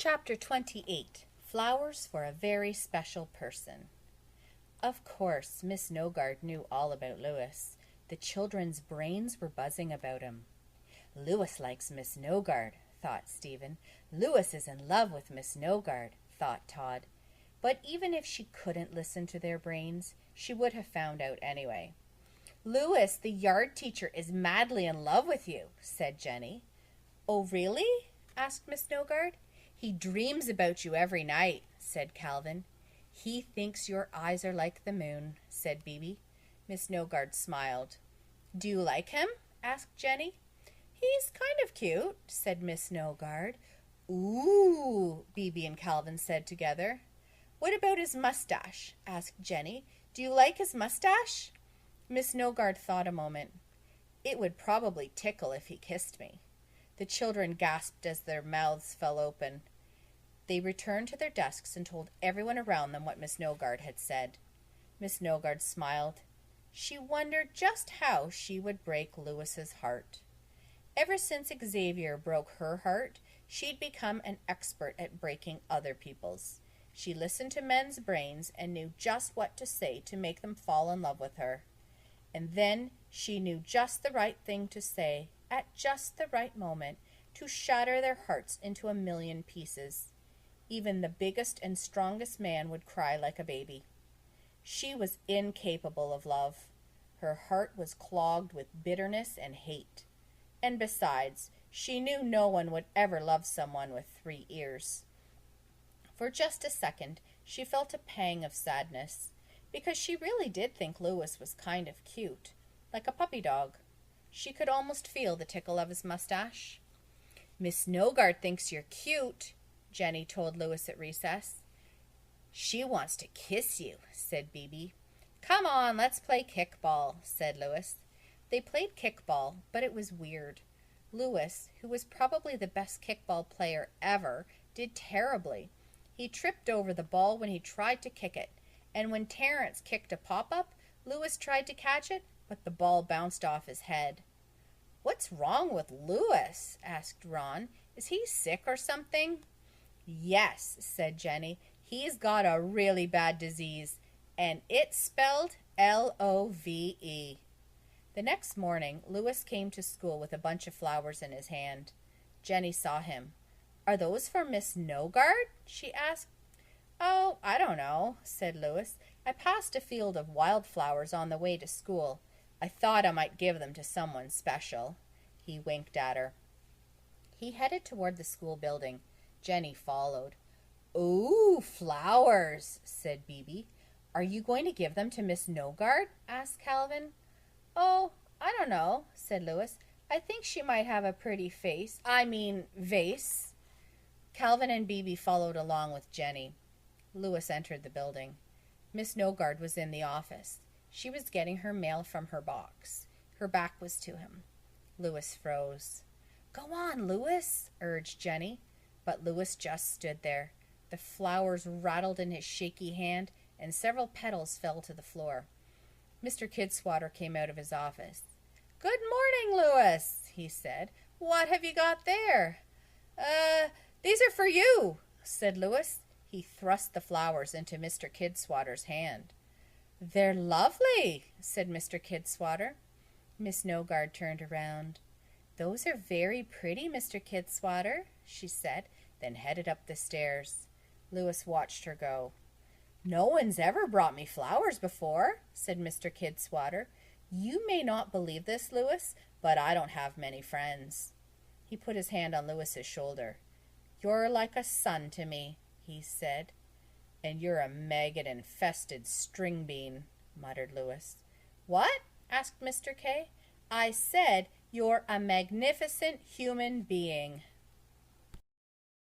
Chapter 28. Flowers for a Very Special Person. Of course, Miss Nogard knew all about Louis. The children's brains were buzzing about him. Louis likes Miss Nogard, thought Stephen. Louis is in love with Miss Nogard, thought Todd. But even if she couldn't listen to their brains, she would have found out anyway. Louis, the yard teacher, is madly in love with you, said Jenny. Oh, really? Asked Miss Nogard. He dreams about you every night, said Calvin. He thinks your eyes are like the moon, said Bebe. Miss Nogard smiled. Do you like him? Asked Jenny. He's kind of cute, said Miss Nogard. Ooh, Bebe and Calvin said together. What about his mustache? Asked Jenny. Do you like his mustache? Miss Nogard thought a moment. It would probably tickle if he kissed me. The children gasped as their mouths fell open. They returned to their desks and told everyone around them what Miss Nogard had said. Miss Nogard smiled. She wondered just how she would break Louis's heart. Ever since Xavier broke her heart, she'd become an expert at breaking other people's. She listened to men's brains and knew just what to say to make them fall in love with her. And then she knew just the right thing to say at just the right moment to shatter their hearts into a million pieces. Even the biggest and strongest man would cry like a baby. She was incapable of love. Her heart was clogged with bitterness and hate. And besides, she knew no one would ever love someone with 3 ears. For just a second, she felt a pang of sadness, because she really did think Louis was kind of cute, like a puppy dog. She could almost feel the tickle of his mustache. Miss Nogard thinks you're cute, Jenny told Louis at recess. She wants to kiss you, said Bebe. Come on, let's play kickball, said Louis. They played kickball, but it was weird. Louis, who was probably the best kickball player ever, did terribly. He tripped over the ball when he tried to kick it, and when Terence kicked a pop-up, Louis tried to catch it, but the ball bounced off his head. What's wrong with Louis? Asked Ron. Is he sick or something? Yes, said Jenny. He's got a really bad disease, and it's spelled Love. The next morning, Louis came to school with a bunch of flowers in his hand. Jenny saw him. Are those for Miss Nogard? She asked. Oh, I don't know, said Louis. I passed a field of wildflowers on the way to school. I thought I might give them to someone special. He winked at her. He headed toward the school building. Jenny followed. Ooh, flowers, said Bebe. Are you going to give them to Miss Nogard? Asked Calvin. Oh, I don't know, said Louis. I think she might have a pretty vase. Calvin and Bebe followed along with Jenny. Louis entered the building. Miss Nogard was in the office. She was getting her mail from her box. Her back was to him. Louis froze. Go on, Louis, urged Jenny. But Louis just stood there. The flowers rattled in his shaky hand, and several petals fell to the floor. Mr. Kidswatter came out of his office. Good morning, Louis, he said. What have you got there? These are for you, said Louis. He thrust the flowers into Mr. Kidswatter's hand. They're lovely, said Mr. Kidswatter. Miss Nogard turned around. Those are very pretty, Mr. Kidswatter, she said, then headed up the stairs. Louis watched her go. No one's ever brought me flowers before, said Mr. Kidswatter. You may not believe this, Louis, but I don't have many friends. He put his hand on Louis's shoulder. You're like a son to me, he said. And you're a maggot-infested string bean, muttered Louis. What? asked Mr. K. I said you're a magnificent human being.